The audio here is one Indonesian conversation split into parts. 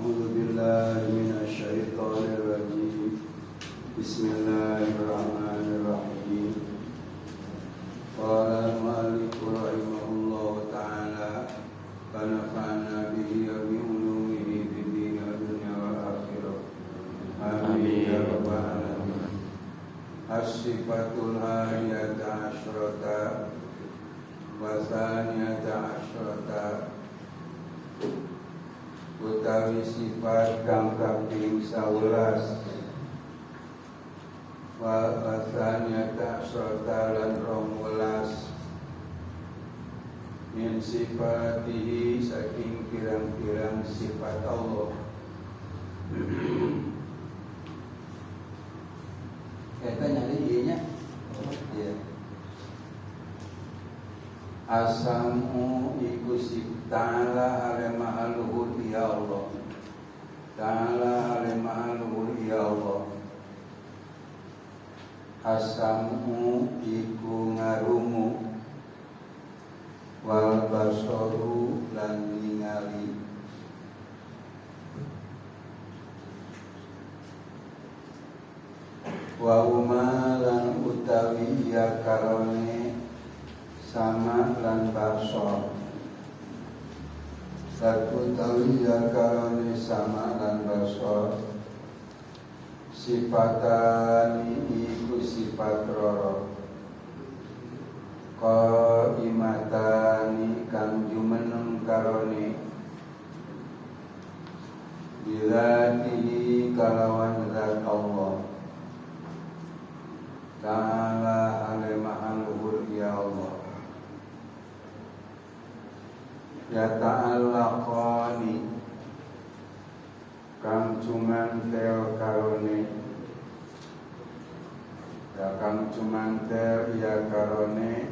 A'udzu billahi minasy syaithanir rajim. Bismillahirrahmanirrahim. Qala al-mu'allif rahimahullahu ta'ala wa nafa'ana bihi wa bi ulumihi fid din wad dunya wal akhirah. Amin ya rabbal alamin. As-sifatul hadiyata asyrata wa tsaniyata asyrata utawi sifat kang kaping 11 wa tsaniyata asyrata lan 12 min sifatihi saking pirang-pirang sifat Allah. Kita nyari ieu-nya. Iya. Asamu iku ta'ala alema aluhur ya Allah. Ta'ala alema aluhur ya Allah. Asamu iku ngarungu wal basaru lan ningali. Wa umalan utawi ya karone sama lan basor. Satu utawi ya karone sama lan basor. Sifatani iku sifat roro. Qaimatani kang jumeneng karone bilatihi kalawan zat Allah. Ta'ala alemaha luhur ya Allah. Ya ta'allaqani kang cuman tel karone. Ya kang cuman tel ya karone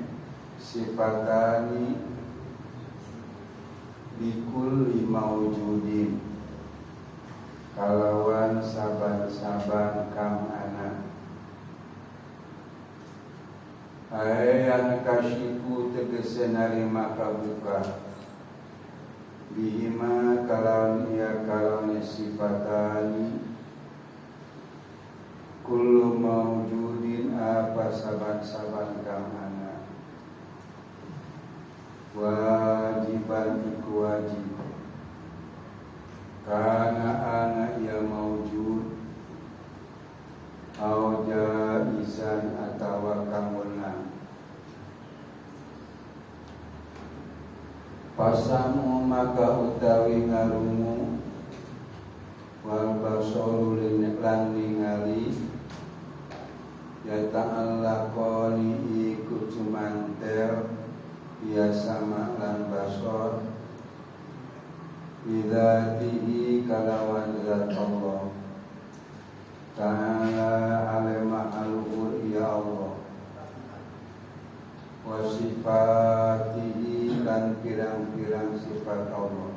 sifatani bikulli maujudin kalawan saban-saban kang ana. Ayan kasyiku tegese narima kabuka bihima kalawan iya kalawan sifatani kullu maujudin apa saban-saban kang ana. Wajiban iku wajib karena ana ia maujud au jaizan atawa kang wenang. Pasamu maka utawi ngarungu wal basaru lan ningali ya ta'allaqani iku cumantel ya sama lan basar bidzatihi kalawan zat Allah. Ta'ala alema al-ghur ya Allah. Wa sifatihi lan pirang-pirang sifat Allah.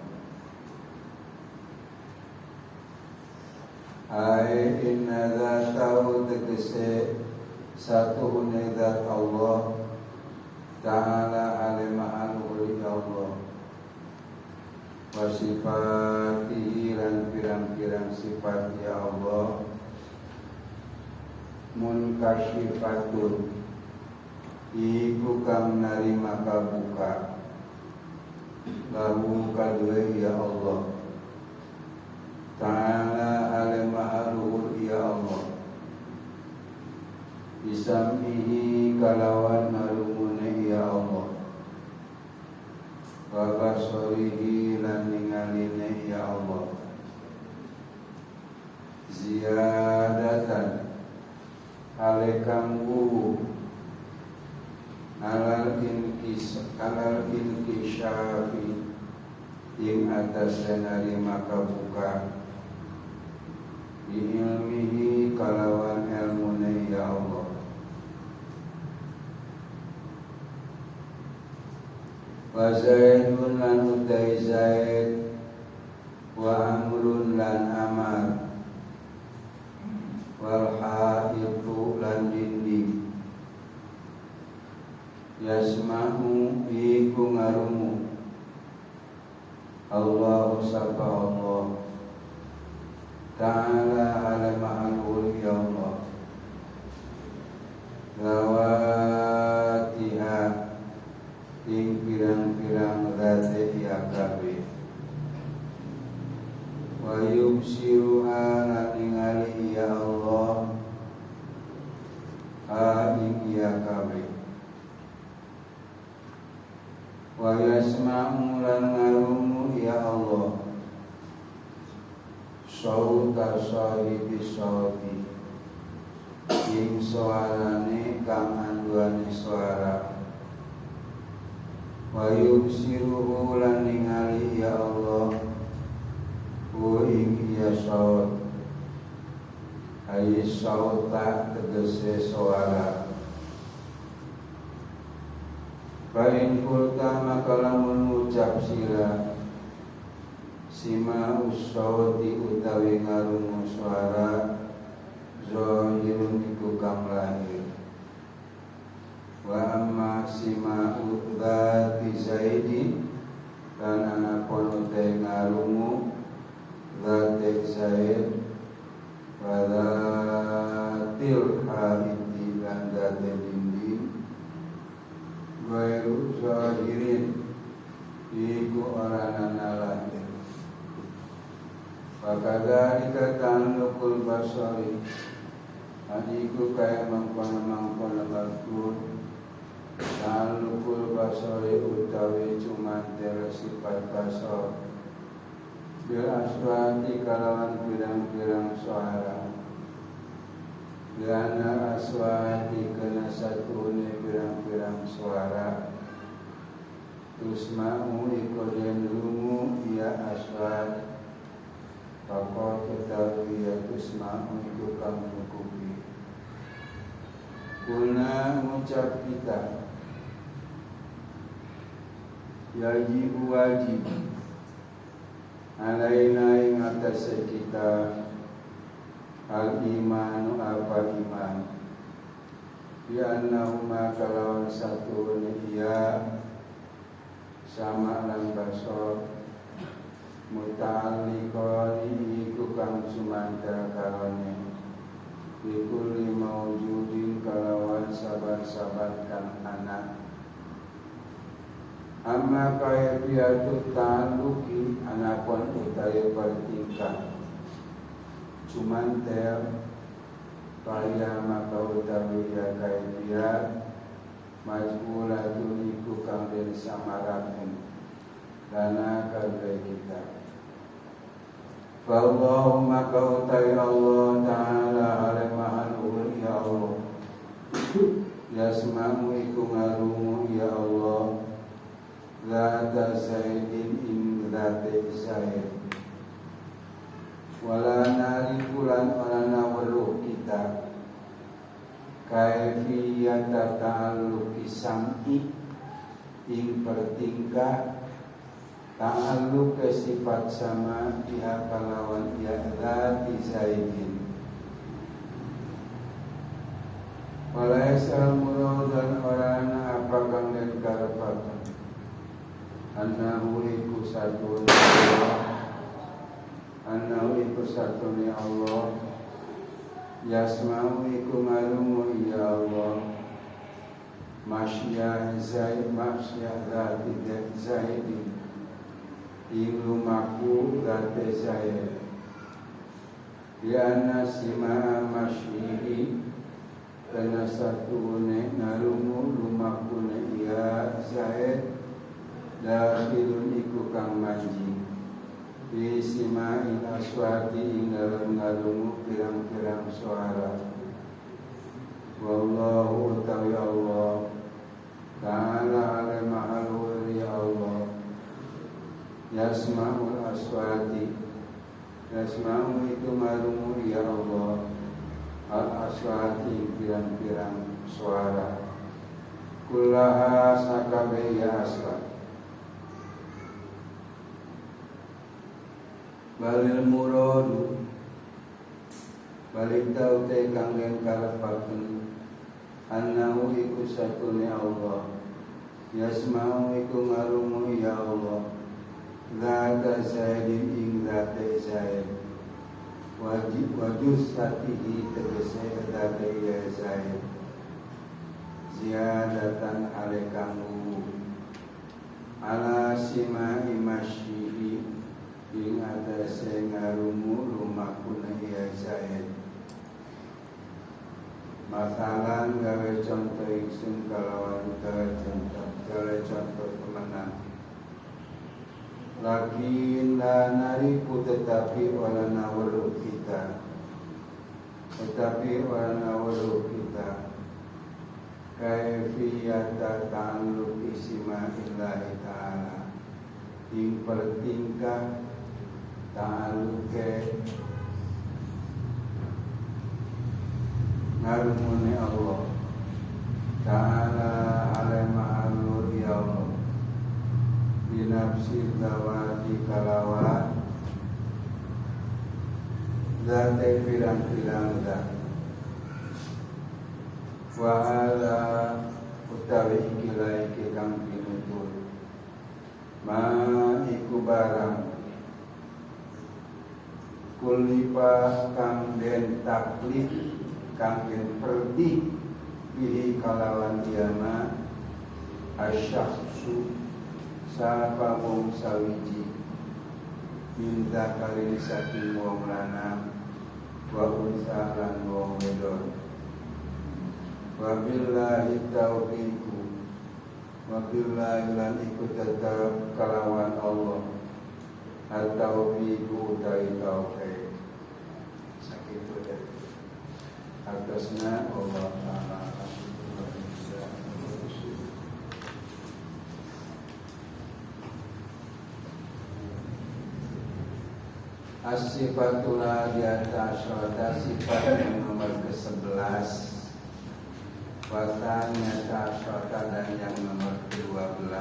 Ai inna dzatahu tegese satu zat Allah. Ta'ala alema al-ghur ya Allah. Wa sifatihi lan pirang-pirang sifat ya Allah. Munkasyifatun iku kang narima kabuka lahu kadue ya Allah. Ta'ala alema aluhur ya Allah. Bisamihi kalawan narumune ya Allah. Wa basarihi lan ningaline ya Allah. Ziyadatan alekang guru alal inkisyafi ing atas senari maka buka biilmihi kalawan ilmune ya Allah. Wa zaidun lan utai zaid wa amrun lan amar wal haitu lan dinding yasma'u iku ngarungu Allahu sapa Allah ing pirang-pirang zat ya kabeh wa yubsiruha lan ningali ya Allah ing ya kabeh wa yasma'u lan ngarungu ya Allah sauta sahibi sauti ing suarane kang anduane suara wa yubsiruhu lan ningali ya Allah ing ya saut ai sauta tegese suara Paling kulta maka lamun ucap sila Sima usauti utawi ngarungu suara Zohirun iku kang lahir Wa amma sima udhati zaidi Karena konote ngarungu Dhati zaid Wadhatil haiti dan dhati dinding Gairu zahirin iku orangana lahir Fakadhalika ta'alluqul basari Adiku kaya mangkona bakur Ta'alluqul basari utawi cumantel sifat basar Bil aswati kalawan pirang-pirang suara Lana aswati kena satune pirang-pirang suara Tusma'u ikoden lungu ya aswat Papa ketahui ya tusma'u iku kang nukupi Kuna ngucap kita Yajibu wajib Alaina ing atas kita Al-imanu apa iman Bi'annahuma kalawan satu ya Sama lan basor Muta'alliqani iku kang sumanta karone Bikulli mawjudin kalawan sabar-sabar kang anak Amma kaya biatu ta'alluqi anakon utawi bertingkah Cumantel Kaya maka utawi ya kaibiyat Majmulatun iku kang den samaraken Dana kabeh kita Fallahu maka utawi Allah Ta'ala alai mahal ya Allah Yasma'u iku ngarungu ya Allah Zata zaidin ing zate zaid Wala narifulan orana weruh kita Kaifiyata ta'alluqi sam'i ing pertingkah Ta'alluq ke sifat sama Dia kalawan ya'zati zaidin Wala yasal muradan orana apakang den karepaken Annahu iku satun Allah Annahu iku satuni Allah Yasma'u iku ngarungu ya Allah Masyah zaid Masyah dhati zaidi Ilumaku dhati zaid Diana sima'a masyihi Karena satune ngarungu lumakune ya zaid Dakhilun iku kang manji Bisima'il aswati ing dalam ngarungu pirang-pirang suara Wallahu utawi Allah Ta'ala alai mahal ya Allah Yasma'ul aswati Yasma'u itu ngarungu ya Allah Al-aswati pirang-pirang suara Kullaha sakabe ya aswat Balil muradu Balik tau te kanggen karepaken Annahu iku satune Allah Yasma'u iku ngarungu ya Allah Zata zaidin ing zate zaid Wajus satihi tegese zate ya zaid Ziyadatan alekanggu ala simai masyihi ing atase ngarumu lumakuna iya Zaid. Masalan gawe contoh ingsun kalawan gawe contoh temenan. Lakin la nariku tetapi wala nawaru kita. Tetapi wala nawaru kita. Kaifiyata ta'alluq isma illahi ta'ala. Ing pertingkah ta'alluq ngarumune Allah Ta'ala alaimahalur ya Allah binafsi dawati kalawan Zate pirang-pirang zat Wa'ala utawi ikilai kekang pinutur Ma'iku barang Kulipa kang den taklif kang den perdi bihi kalawan iyama asyaksu sapa wong sawiji minta kali saking wong lanang wa unsa lan wong wedon wa billahi taufiqu wa billahi lan iku tetep kalawan Allah at-taufiqu taufik sakitu deh atasnya Allah Ta'ala as-sifatullah di atas sifat yang nomor ke-11 watanya ta'asyata dan yang nomor ke-12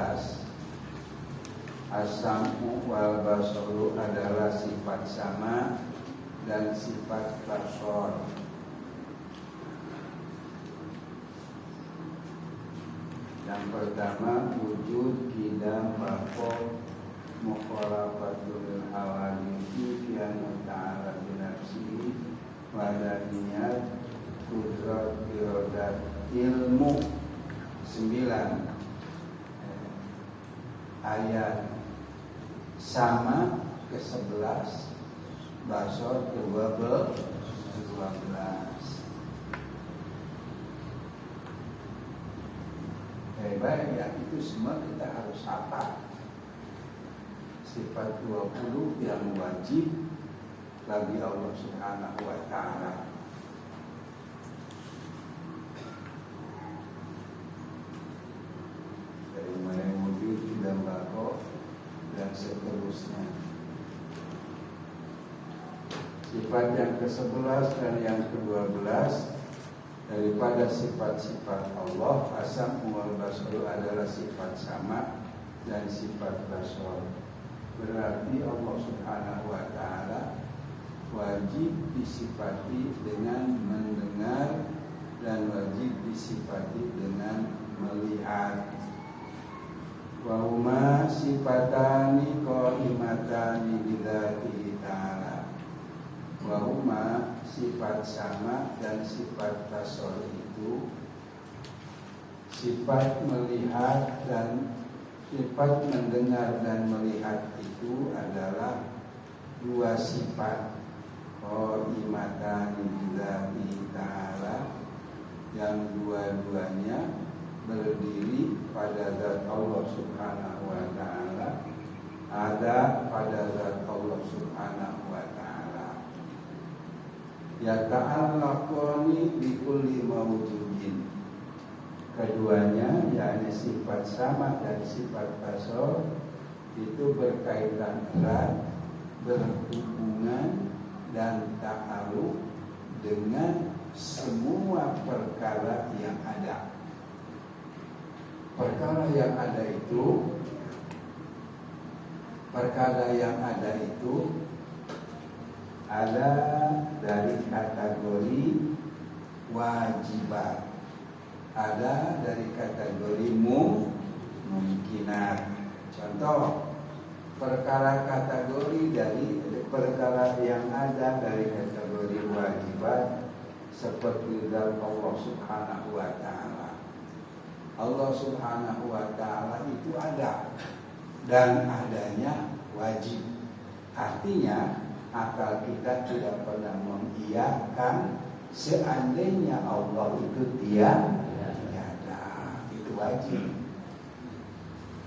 as-sam'u wal basaru adalah sifat sama dan sifat basar. Yang pertama wujud kidam bako mukhalafatul awalihi kian ta'ala binafsihi wadaniyat kudrat irodat ilmu 9 ayat sama ke-11 basor ke-12 baik ya, itu semua kita harus hafal. Sifat 20 yang wajib bagi Allah Subhanahu wa Ta'ala. Dari mulai wujud dan bako dan seterusnya. Sifat yang ke-11 dan yang ke-12 daripada sifat-sifat Allah, asam wal basar adalah sifat sama dan sifat basar. Berarti Allah Subhanahu wa Ta'ala wajib disifati dengan mendengar dan wajib disifati dengan melihat. Wa huma sifatani qaimatani bidzatihi ta'ala. Wa huma sifat sama dan sifat basar itu sifat melihat dan sifat mendengar dan melihat itu adalah dua sifat qaimatani bidzatihi ta'ala yang dua-duanya berdiri pada zat Allah Subhanahu wa Ta'ala, ada pada zat Allah Subhanahu wa Ta'ala. Ya ta'allaqani bi kulli mawjudin. Keduanya yakni sifat sama dan sifat basar itu berkaitan erat, berhubungan dan ta'alluq dengan semua perkara yang ada. Perkara yang ada itu ada dari kategori wajibat, ada dari kategori mungkinat. Contoh, perkara kategori dari perkara yang ada dari kategori wajibat seperti zat Allah Subhanahu wa Ta'ala. Allah Subhanahu wa Ta'ala itu ada dan adanya wajib. Artinya akal kita tidak pernah mengiyakan seandainya Allah itu tiada, itu wajib.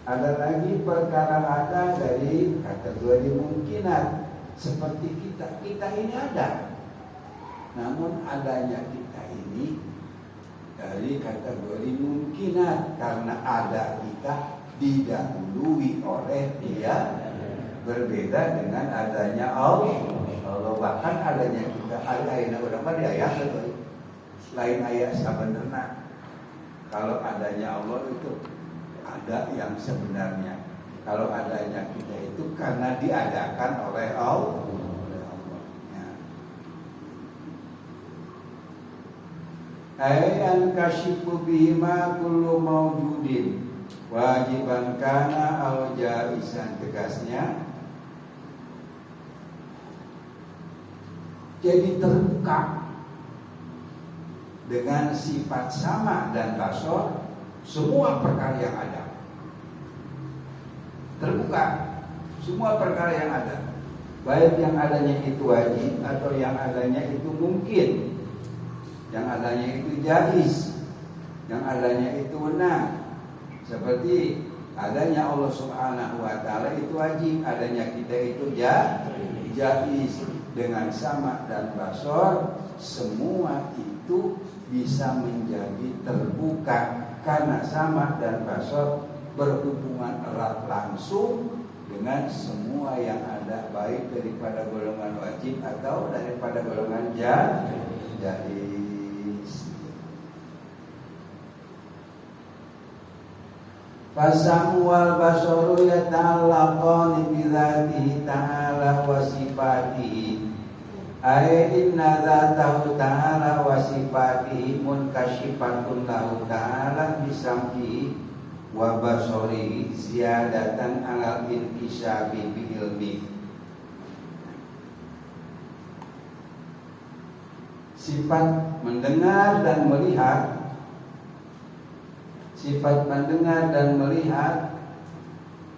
Ada lagi perkara ada dari kategori mungkinat, seperti kita ini ada, namun adanya kita ini dari kategori mungkinat karena ada kita didahului oleh dia, berbeda dengan adanya Allah. Bahkan adanya kita ada berapa di ayat lain ayat sebenarnya. Kalau adanya Allah itu ada yang sebenarnya. Kalau adanya kita itu karena diadakan oleh Allah. Ayan kasyifu bima kullu mawjudin wajiban kana aw jaisan, tegasnya jadi terbuka dengan sifat sama dan basor semua perkara yang ada. Terbuka semua perkara yang ada, baik yang adanya itu wajib atau yang adanya itu mungkin, yang adanya itu jaiz, yang adanya itu benar. Seperti adanya Allah Subhanahu wa taala itu wajib, adanya kita itu jaiz. Dengan sama dan basor semua itu bisa menjadi terbuka karena sama dan basor berhubungan erat langsung dengan semua yang ada, baik daripada golongan wajib atau daripada golongan jaiz. Fasamu wal basaru yata'allaqani bidzatihi ta'ala wa sifatihi. Ay inna dzatahu ta'ala wa sifatihi munkasyifatun lahu ta'ala bisam'ihi wa basarihi ziyadatan 'alal intisabi bi ilmi. Sifat mendengar dan melihat, sifat mendengar dan melihat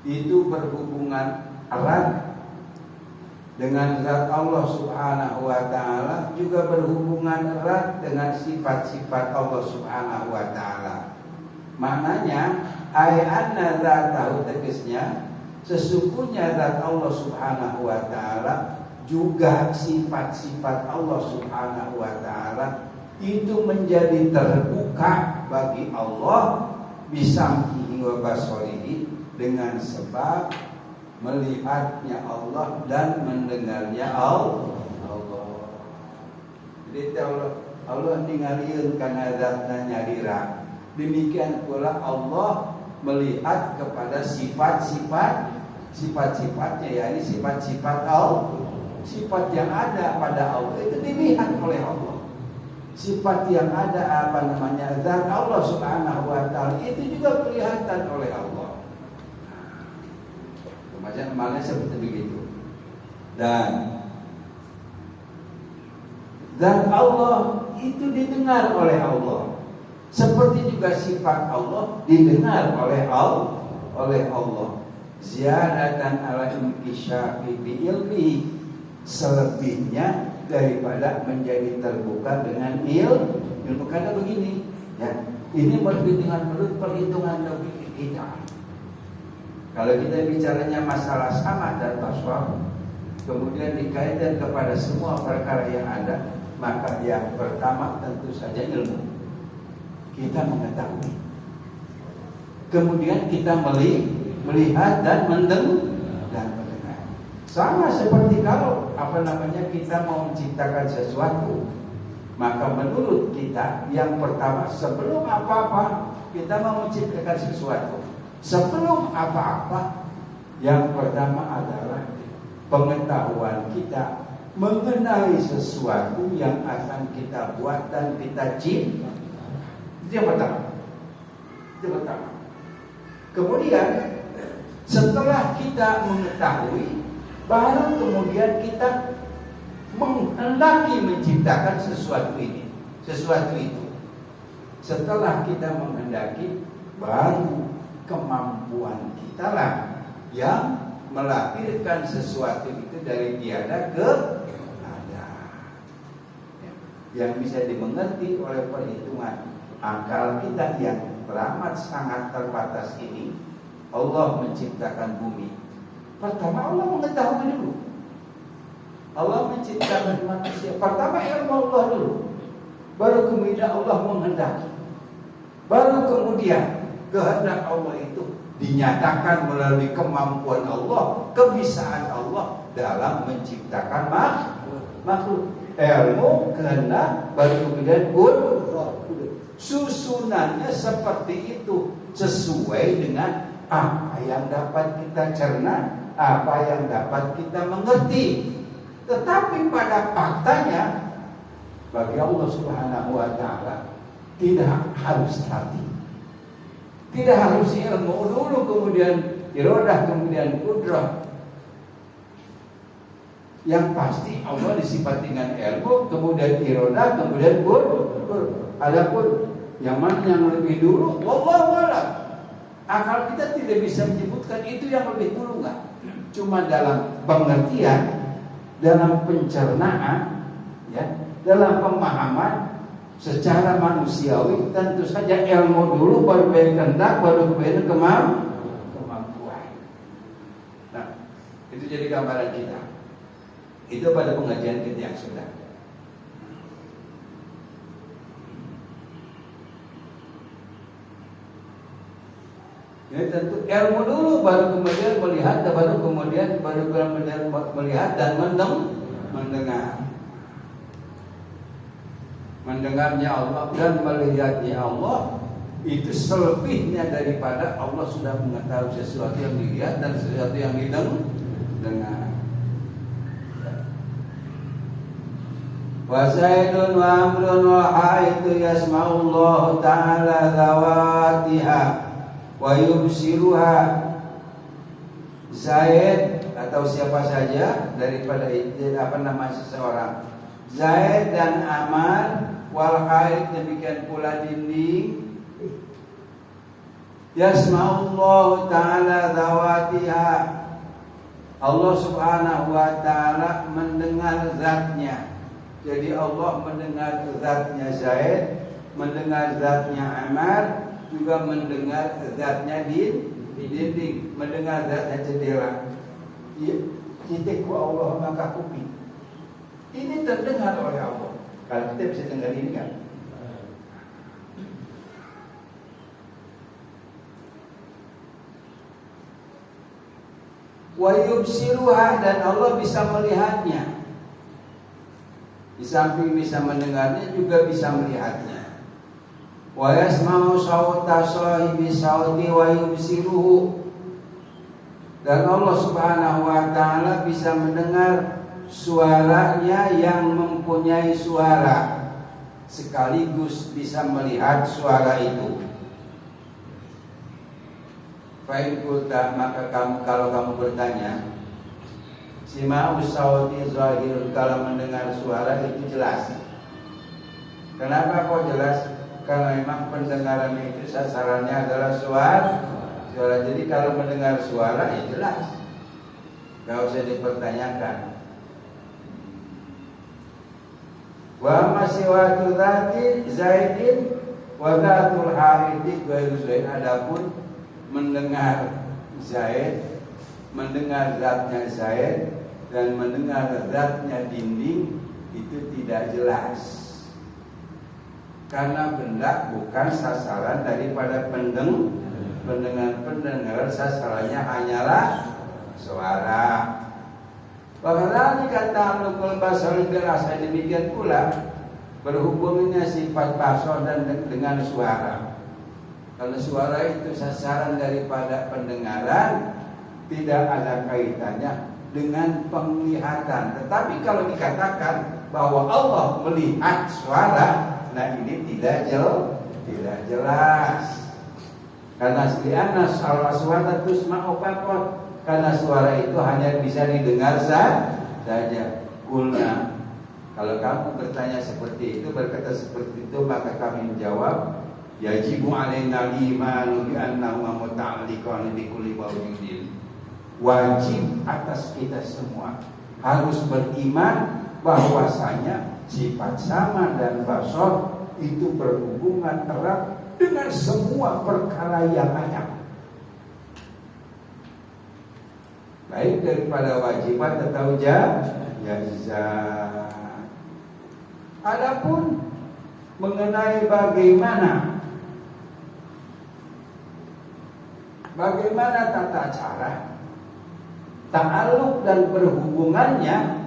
itu berhubungan erat dengan zat Allah Subhanahu wa taala, juga berhubungan erat dengan sifat-sifat Allah Subhanahu wa taala. Maknanya ay anna zatahu, tegasnya sesungguhnya zat Allah Subhanahu wa taala juga sifat-sifat Allah Subhanahu wa taala itu menjadi terbuka bagi Allah bisam'ihi wa basarihi, dengan sebab melihatnya Allah dan mendengarnya Allah. Jadi Allah ningalieun kana zatna nyarira. Demikian pula Allah melihat kepada sifat-sifatnya, yakni sifat-sifat Allah. Sifat yang ada pada Allah itu dilihat oleh Allah. Sifat yang ada zat Allah Subhanahu wa taala itu juga kelihatan oleh Allah. Macam mana seperti begitu. Dan zat Allah itu didengar oleh Allah, seperti juga sifat Allah didengar oleh Allah. Ziyadatan ala inkisyafi bi ilmi, selebihnya daripada menjadi terbuka dengan ilmu. Karena begini ya, ini menurut perhitungan logik kita. Kalau kita bicaranya masalah sama dan basar, kemudian dikaitkan kepada semua perkara yang ada, maka yang pertama tentu saja ilmu. Kita mengetahui, kemudian kita melihat dan mendengar. Sama seperti kalau kita mau menciptakan sesuatu, maka menurut kita yang pertama sebelum apa-apa kita mau menciptakan sesuatu, sebelum apa-apa yang pertama adalah pengetahuan kita mengenai sesuatu yang akan kita buat dan kita cipta. Itu yang pertama. Kemudian setelah kita mengetahui, baru kemudian kita menghendaki menciptakan sesuatu itu. Setelah kita menghendaki, baru kemampuan kita lah yang melahirkan sesuatu itu dari tiada ke ada, yang bisa dimengerti oleh perhitungan akal kita yang teramat sangat terbatas ini. Allah menciptakan bumi. Pertama Allah mengetahui dulu. Allah menciptakan manusia. Pertama ilmu Allah dulu. Baru kemudian Allah menghendaki. Baru kemudian kehendak Allah itu dinyatakan melalui kemampuan Allah, kebisaan Allah dalam menciptakan makhluk. Ilmu, kehendak, baru kemudian susunannya seperti itu, sesuai dengan apa yang dapat kita cerna, apa yang dapat kita mengerti. Tetapi pada faktanya bagi Allah Subhanahu wa taala tidak harus hati, tidak harus ilmu dulu kemudian iradah kemudian kudrah. Yang pasti Allah disifati dengan ilmu kemudian iradah kemudian kudrah. Adapun yang mana yang lebih dulu wallahu a'lam. Akal kita tidak bisa menyebutkan itu yang lebih dulu, enggak. Cuma dalam pengertian, dalam pencernaan, ya, dalam pemahaman secara manusiawi tentu saja ilmu dulu baru kehendak baru kemudian kemampuan. Nah, itu jadi gambaran kita. Itu pada pengajian kita yang sudah. Ya, tentu ilmu dulu baru kemudian melihat dan baru kemudian melihat dan mendengar. Mendengarnya Allah dan melihatnya Allah itu selebihnya daripada Allah sudah mengetahui sesuatu yang dilihat dan sesuatu yang didengar. Wa Zaidun wa Amrun wa Haitu yasma'ullahu ta'ala zawatiha wa yubsiruha. Zaid atau siapa saja daripada seseorang, Zaid dan Amar, wal Haid demikian pula dinding, yasma'ullahu ta'ala zawatiha, Allah Subhanahu wa ta'ala mendengar zatnya. Jadi Allah mendengar zatnya Zaid, mendengar zatnya Amar, juga mendengar zatnya di dinding, mendengar zatnya jendela. Kita ku Allah maka kuping. Ini terdengar oleh Allah. Kalau kita bisa dengar ini kan? Wa yubsiruha, dan Allah bisa melihatnya. Di samping bisa mendengarnya juga bisa melihatnya. Wa yasma'u sawta sahibi sawti wa yubsiruhu, dan Allah Subhanahu wa ta'ala bisa mendengar suaranya yang mempunyai suara, sekaligus bisa melihat suara itu. Fa'in kulta, maka kalau kamu bertanya, sima'u sawti zahirun, kalau mendengar suara itu jelas. Kenapa kok jelas? Karena memang pendengaran itu sasarannya adalah suara. Jadi kalau mendengar suara ya jelas, gak usah dipertanyakan. Wa masiwatu dzati Zaidin wa dzatul Haidi ghairu Zaid. Adapun mendengar Zaid, mendengar zatnya Zaid dan mendengar zatnya dinding itu tidak jelas. Karena benda bukan sasaran daripada pendengar sasarannya hanyalah suara. Bahkan dikata nukul basar dirasa demikian pula berhubungnya sifat basar dan dengan suara. Kalau suara itu sasaran daripada pendengaran, tidak ada kaitannya dengan penglihatan. Tetapi kalau dikatakan bahwa Allah melihat suara, nah ini tidak jelas. Karena li'anna suara tusma'u faqat, karena suara itu hanya bisa didengar saja. Kulna, kalau kamu bertanya seperti itu, berkata seperti itu, maka kami menjawab, yajibu alaina al-imanu bi annahu muta'alliqun bi kulli mawjudin. wajib atas kita semua harus beriman bahwasanya sifat sama dan basar itu berhubungan erat dengan semua perkara yang ada, baik daripada wajibat atau jaizat. Adapun mengenai bagaimana tata cara ta'alluq dan berhubungannya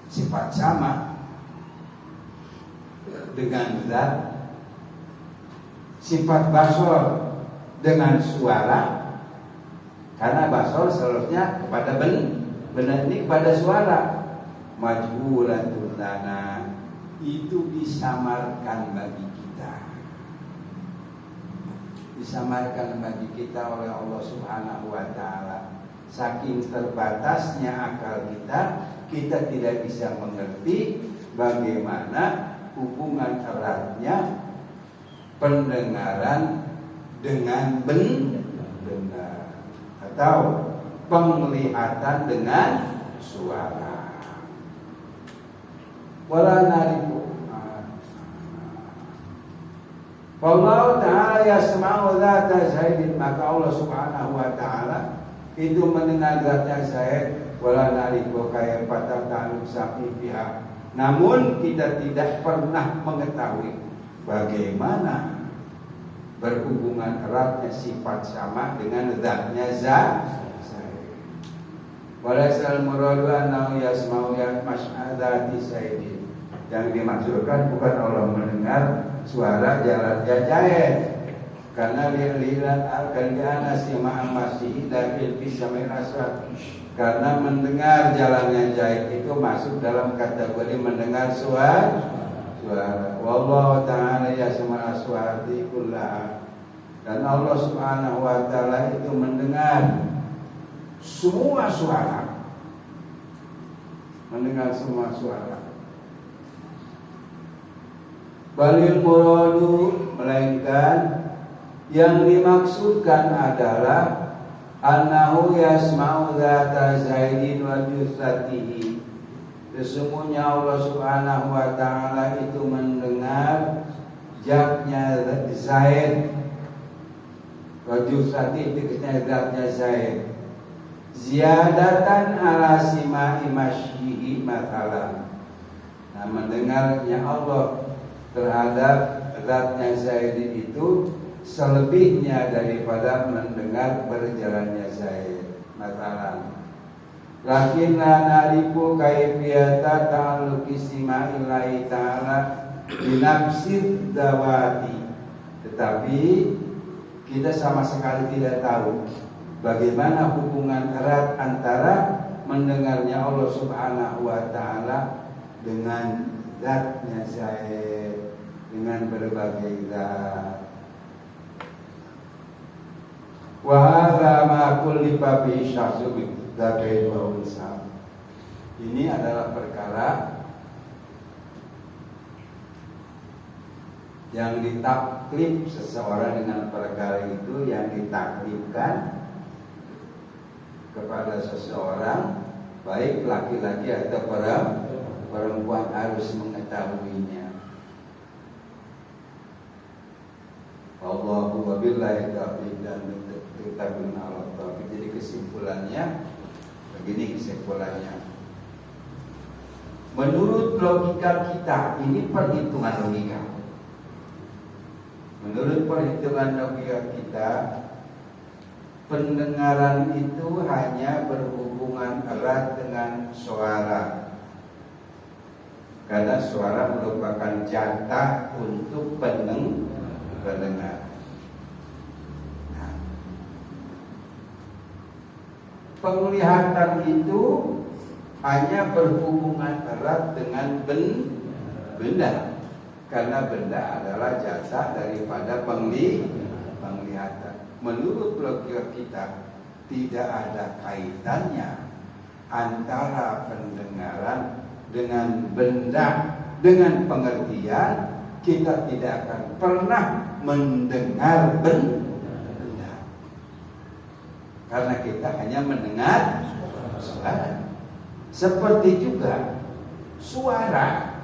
sifat sama dengan zat, sifat basar dengan suara, karena basar seluruhnya kepada benda ini kepada suara, majhulatun lana itu disamarkan bagi kita, disamarkan bagi kita oleh Allah Subhanahu wa taala. Saking terbatasnya akal kita tidak bisa mengerti bagaimana hubungan eratnya pendengaran dengan benda atau penglihatan dengan suara. Wala narifu. Allah Ta'ala yasma'u dzata Zaidin, maka Allah Subhanahu wa taala itu mendengar zatnya Zaid. Wala narifu kayfa ta'alluq safi biha, namun kita tidak pernah mengetahui bagaimana berhubungan eratnya sifat sama dengan zatnya Zaid. Walasal muradu annahu yasma'u mas'adati Zaidin, yang dimaksudkan bukan Allah mendengar suara jalannya Zaid, karena lihat al-kaliyana sima'an masih dari bisamil aswad, karena mendengar jalannya Zaid itu masuk dalam kategori mendengar suara. Wallahu ta'ala yasma'ul aswati kullaha, dan Allah Subhanahu wa taala itu mendengar semua suara, mendengar semua suara. Balil muradu, melainkan yang dimaksudkan adalah annahu yasma'u dzata Zaidin wa jussatihi, sesungguhnya Allah Subhanahu wa taala itu mendengar zatnya Zaid, wa jussatihi itu zatnya Zaid, ziyadatan ala sima'i masyihi mathalan. Nah, mendengarnya Allah terhadap zatnya Zaid itu selebihnya daripada mendengar berjalannya Zaid. Mathalan, lakin la narifu kaifiyata ta'alluqi sima'illahi ta'ala binafsid dawati, tetapi kita sama sekali tidak tahu bagaimana hubungan erat antara mendengarnya Allah Subhanahu wa taala dengan zatnya Zaid, dengan berbagai zat. Wa hadza ma kullifa bi syahsu bi dzakain wa unsa. Ini adalah perkara yang ditaklif seseorang dengan perkara itu, yang ditaklifkan kepada seseorang, baik laki-laki atau perempuan harus mengetahuinya. Allahu wabillahi taufiq, dan tetapin Allah taufiq. Jadi kesimpulannya begini, menurut logika kita, ini perhitungan logika. Menurut perhitungan logika kita, pendengaran itu hanya berhubungan erat dengan suara, karena suara merupakan jatah untuk pendengar. Nah, penglihatan itu hanya berhubungan erat dengan benda, karena benda adalah jatah daripada penglihatan. Menurut logika kita, tidak ada kaitannya antara pendengaran dengan benda, dengan pengertian kita tidak akan pernah mendengar benda. karena kita hanya mendengar suara. Seperti juga suara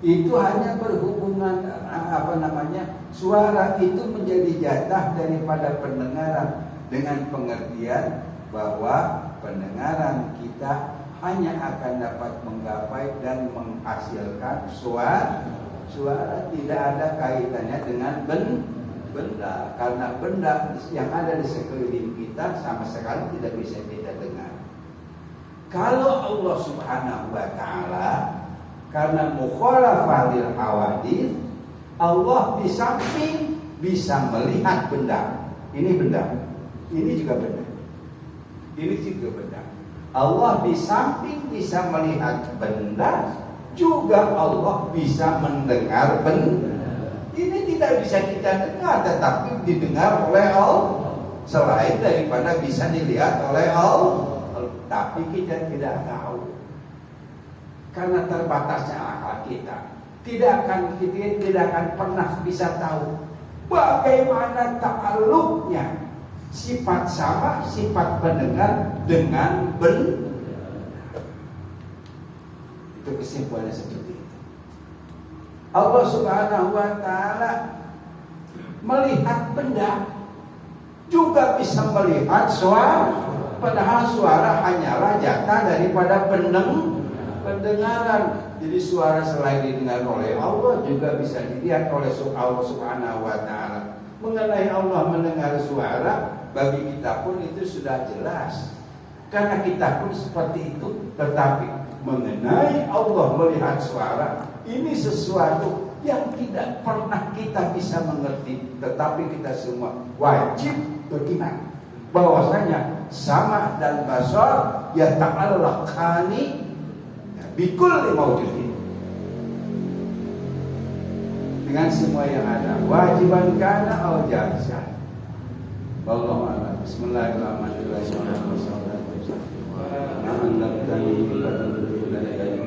itu hanya berhubungan suara itu menjadi jatah daripada pendengaran, dengan pengertian bahwa pendengaran kita hanya akan dapat menggapai dan menghasilkan suara, tidak ada kaitannya dengan benda, karena benda yang ada di sekeliling kita sama sekali tidak bisa kita dengar. Kalau Allah Subhanahu wa taala karena mukhalafah lil hawadits, Allah di samping bisa melihat benda. Ini benda. Ini juga benda. Ini juga benda. Allah di samping bisa melihat benda, juga Allah bisa mendengar benda. Ini tidak bisa kita dengar, tetapi didengar oleh Allah. Selain daripada bisa dilihat oleh Allah, tapi kita tidak tahu. Karena terbatasnya akal kita, kita tidak akan pernah bisa tahu bagaimana ta'alluqnya sifat sama, sifat pendengar dengan benda. Itu kesimpulannya seperti itu. Allah Subhanahu wa taala melihat benda, juga bisa melihat suara, padahal suara hanyalah jatah daripada pendengaran. Jadi suara selain didengar oleh Allah juga bisa dilihat oleh Allah Subhanahu wa taala. Mengenai Allah mendengar suara, bagi kita pun itu sudah jelas, karena kita pun seperti itu. Tetapi mengenai Allah melihat suara, ini sesuatu yang tidak pernah kita bisa mengerti. Tetapi kita semua wajib beriman bahwasanya sama dan basar ya ta'allaqani bikulli mawjudin, dengan semua yang ada, wajiban kana au jaizan. Wallahu a'lam. Bismillahirrahmanirrahim.